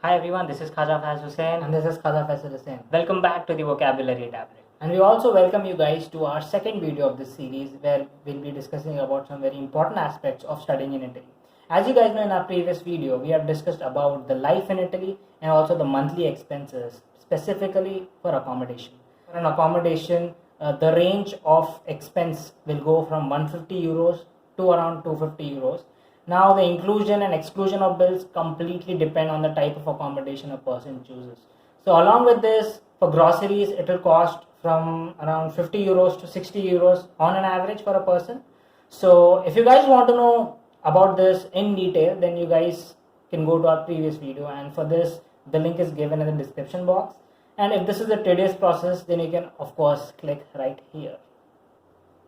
Hi everyone, this is Khaja Faiz Hussain. And this is Khaza Faisal Hussain. Welcome back to the Vocabulary Tablet. And we also welcome you guys to our second video of this series where we'll be discussing about some very important aspects of studying in Italy. As you guys know, in our previous video, we have discussed about the life in Italy and also the monthly expenses, specifically for accommodation. For an accommodation, the range of expense will go from 150 euros to around 250 euros. Now, the inclusion and exclusion of bills completely depend on the type of accommodation a person chooses. So, along with this, for groceries, it will cost from around 50 euros to 60 euros on an average for a person. So, if you guys want to know about this in detail, then you guys can go to our previous video, and for this, the link is given in the description box. And if this is a tedious process, then you can, of course, click right here.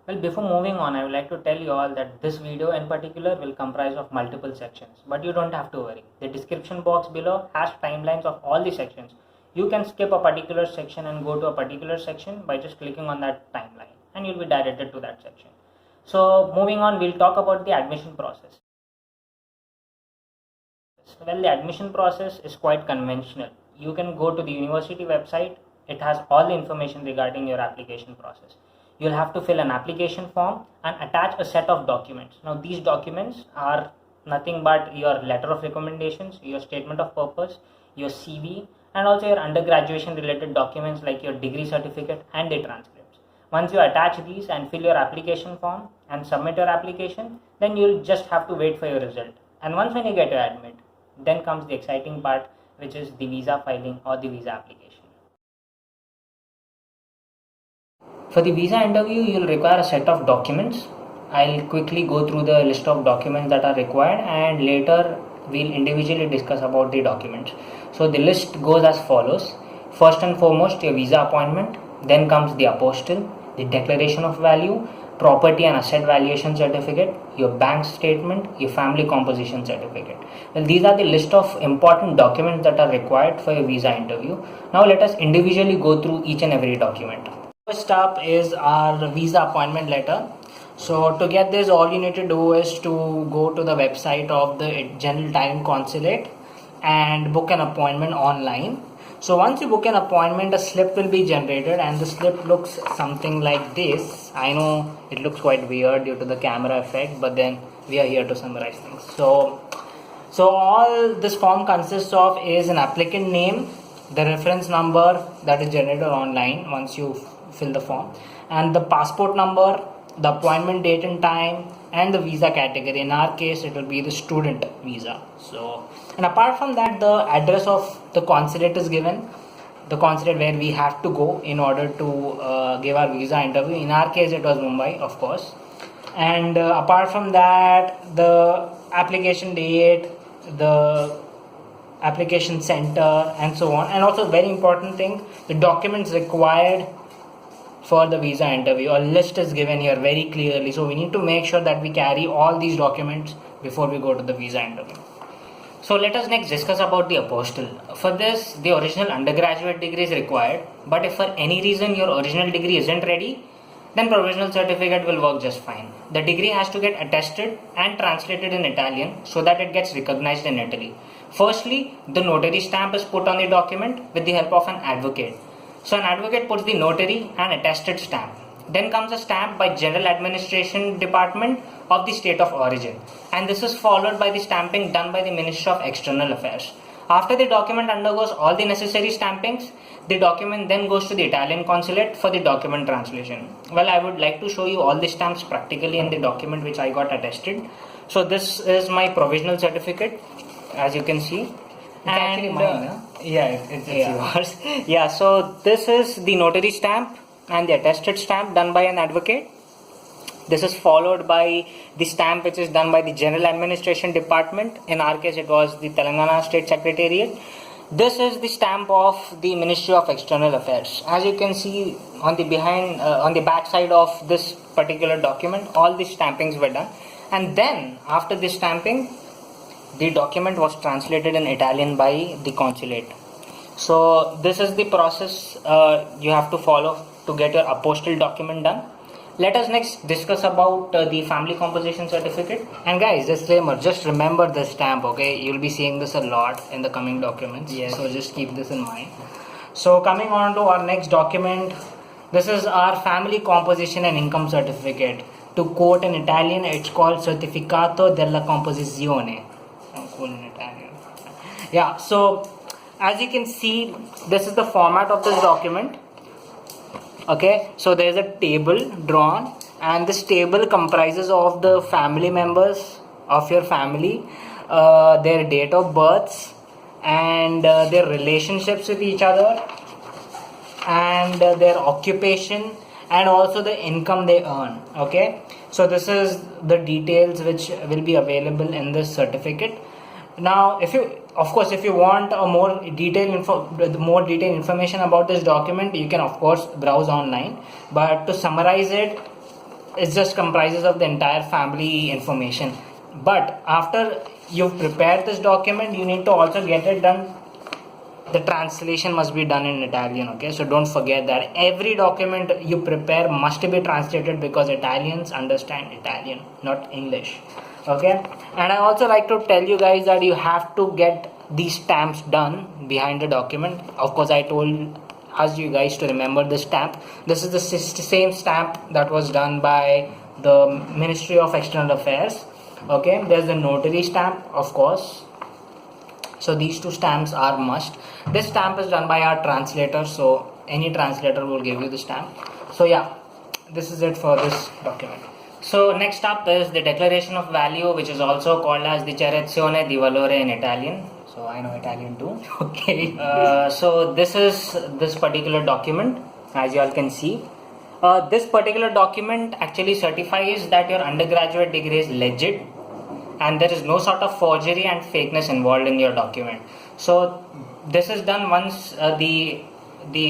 Well, before moving on, I would like to tell you all that this video in particular will comprise of multiple sections, but you don't have to worry. The description box below has timelines of all the sections. You can skip a particular section and go to a particular section by just clicking on that timeline, and you'll be directed to that section. So, moving on, we'll talk about the admission process. Well, the admission process is quite conventional. You can go to the university website. It has all the information regarding your application process. You'll have to fill an application form and attach a set of documents. Now, these documents are nothing but your letter of recommendations, your statement of purpose, your CV, and also your undergraduation related documents like your degree certificate and the transcripts. Once you attach these and fill your application form and submit your application, then you'll just have to wait for your result. And once when you get your admit, then comes the exciting part, which is the visa filing or the visa application. For the visa interview, you'll require a set of documents. I'll quickly go through the list of documents that are required, and later we'll individually discuss about the documents. So the list goes as follows. First and foremost, your visa appointment. Then comes the apostille, the declaration of value, property and asset valuation certificate, your bank statement, your family composition certificate. Well, these are the list of important documents that are required for your visa interview. Now let us individually go through each and every document. First up is our visa appointment letter. So to get this, all you need to do is to go to the website of the General Italian Consulate and book an appointment online. So once you book an appointment, a slip will be generated, and the slip looks something like this. I know it looks quite weird due to the camera effect, but then we are here to summarize things. So all this form consists of is an applicant name, the reference number that is generated online once you fill the form, and the passport number, the appointment date and time, and the visa category. In our case, it will be the student visa. So, and apart from that, the address of the consulate is given, the consulate where we have to go in order to give our visa interview. In our case, it was Mumbai, of course. And apart from that, the application date, the application center, and so on. And also, very important thing, the documents required for the visa interview. A list is given here very clearly, so we need to make sure that we carry all these documents before we go to the visa interview. So let us next discuss about the apostille. For this, the original undergraduate degree is required, but if for any reason your original degree isn't ready, then provisional certificate will work just fine. The degree has to get attested and translated in Italian so that it gets recognized in Italy. Firstly, the notary stamp is put on the document with the help of an advocate. So an advocate puts the notary and attested stamp. Then comes a stamp by General Administration Department of the state of origin, and this is followed by the stamping done by the Ministry of External Affairs. After the document undergoes all the necessary stampings, the document then goes to the Italian consulate for the document translation. Well, I would like to show you all the stamps practically in the document which I got attested. So this is my provisional certificate, as you can see. It's actually mine, huh? Yeah, it's yours. Yeah, so this is the notary stamp and the attested stamp done by an advocate. This is followed by the stamp which is done by the General Administration Department. In our case, it was the Telangana State Secretariat. This is the stamp of the Ministry of External Affairs. As you can see on the back side of this particular document, all the stampings were done. And then after this stamping, the document was translated in Italian by the consulate. So this is the process you have to follow to get your apostille document done. let us next discuss about the family composition certificate. And guys, disclaimer, just remember the stamp, okay? You'll be seeing this a lot in the coming documents. Yes. So just keep this in mind. So coming on to our next document, this is our family composition and income certificate. To quote in Italian, it's called Certificato della Composizione. I'm cool in Italian. Yeah, so as you can see, this is the format of this document. Okay, so there's a table drawn, and this table comprises of the family members of your family, their date of births, and their relationships with each other, and their occupation, and also the income they earn. Okay, so this is the details which will be available in this certificate. Now, if you want a more detailed information about this document, you can of course browse online. But to summarize it, it just comprises of the entire family information. But after you've prepared this document, you need to also get it done. The translation must be done in Italian, okay? So don't forget that every document you prepare must be translated, because Italians understand Italian, not English, okay? And I also like to tell you guys that you have to get these stamps done behind the document. Of course, I asked you guys to remember the stamp. This is the same stamp that was done by the Ministry of External Affairs, okay? There's the notary stamp, of course. So these two stamps are must. This stamp is done by our translator, so any translator will give you the stamp. So yeah, this is it for this document. So next up is the declaration of value, which is also called as the dichiarazione di valore in Italian. So I know Italian too. Okay. So this is this particular document, as you all can see. This particular document actually certifies that your undergraduate degree is legit, and there is no sort of forgery and fakeness involved in your document. So this is done once the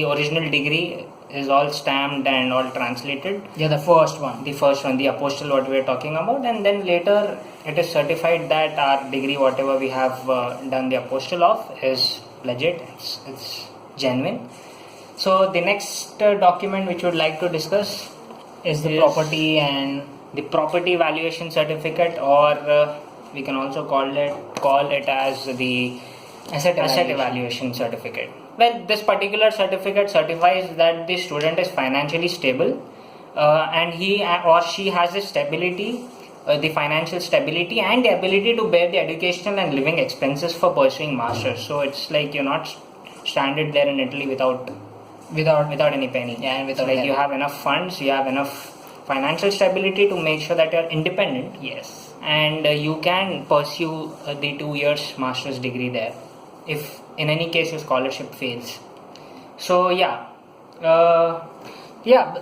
original degree is all stamped and all translated. Yeah, the first one, the apostille what we are talking about, and then later it is certified that our degree, whatever we have done the apostille of, is legit, it's genuine. So the next document which we would like to discuss is the property and the property valuation certificate, or we can also call it as the asset evaluation certificate. Well, this particular certificate certifies that the student is financially stable, and he or she has the stability, the financial stability and the ability to bear the educational and living expenses for pursuing masters. So it's like you're not stranded there in Italy without any penny. Yeah, and without you have enough funds, you have enough financial stability to make sure that you're independent. Yes. And you can pursue the 2 years master's degree there, if in any case your scholarship fails. So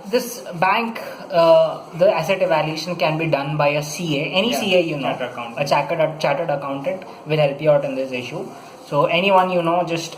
this bank, the asset evaluation can be done by a CA. Any CA a chartered accountant will help you out in this issue. So anyone just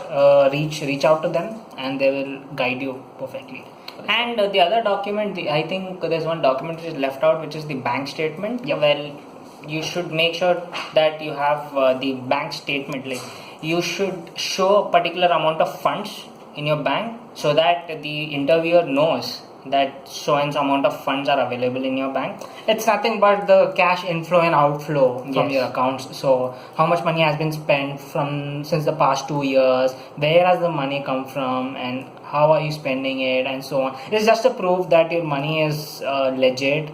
reach out to them, and they will guide you perfectly. And the other document, I think there's one document which is left out, which is the bank statement. Yep. Well, you should make sure that you have the bank statement. Like, you should show a particular amount of funds in your bank, so that the interviewer knows that so and so amount of funds are available in your bank. It's nothing but the cash inflow and outflow from Yes. your accounts. So how much money has been spent since the past 2 years, where has the money come from, and how are you spending it, and so on. It's just a proof that your money is legit,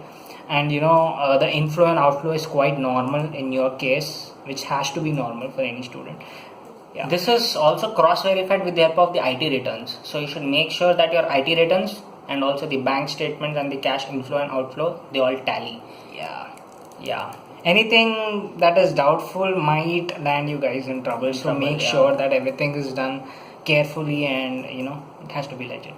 and the inflow and outflow is quite normal in your case, which has to be normal for any student. Yeah. This is also cross-verified with the help of the IT returns. So you should make sure that your IT returns and also the bank statements and the cash inflow and outflow, they all tally. Yeah. Anything that is doubtful might land you guys in trouble. So make sure that everything is done carefully, and it has to be legit.